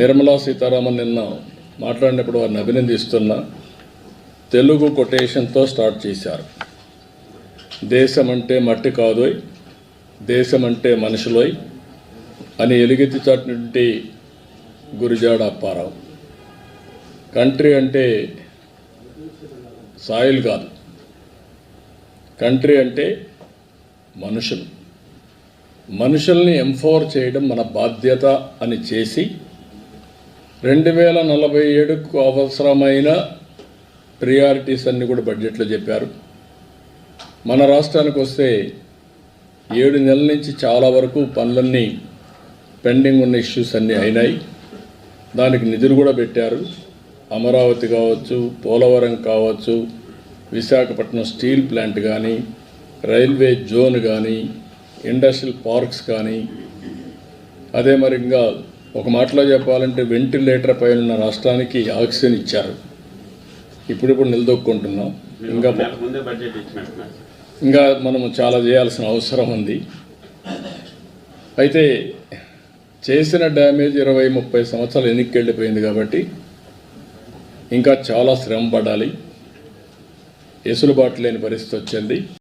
నిర్మలా సీతారామన్ నిన్న మాట్లాడినప్పుడు వారిని అభినందిస్తున్నా. తెలుగు కొటేషన్తో స్టార్ట్ చేశారు. దేశం అంటే మట్టి కాదోయ్, దేశం అంటే మనుషులోయ్ అని ఎలుగెత్తి చాటినటువంటి గురిజాడ అప్పారావు. కంట్రీ అంటే సాయిల్ కాదు, కంట్రీ అంటే మనుషులు. మనుషుల్ని ఎంపవర్ చేయడం మన బాధ్యత అని చేసి 2047కు అవసరమైన ప్రియారిటీస్ అన్నీ కూడా బడ్జెట్లో చెప్పారు. మన రాష్ట్రానికి వస్తే 7 నెలల నుంచి చాలా వరకు పనులన్నీ పెండింగ్ ఉన్న ఇష్యూస్ అన్నీ అయినాయి. దానికి నిధులు కూడా పెట్టారు. అమరావతి కావచ్చు, పోలవరం కావచ్చు, విశాఖపట్నం స్టీల్ ప్లాంట్ కానీ, రైల్వే జోన్ కానీ, ఇండస్ట్రియల్ పార్క్స్ కానీ, అదే మరి ఇంకా ఒక మాటలో చెప్పాలంటే వెంటిలేటర్ పైన ఉన్న రాష్ట్రానికి ఆక్సిజన్ ఇచ్చారు. ఇప్పుడు నిలదొక్కుంటున్నాం. ఇంకా మనము చాలా చేయాల్సిన అవసరం ఉంది. అయితే చేసిన డ్యామేజ్ 20-30 సంవత్సరాలు వెనక్కి వెళ్ళిపోయింది కాబట్టి ఇంకా చాలా శ్రమ పడాలి. ఎసులుబాటు లేని పరిస్థితి వచ్చింది.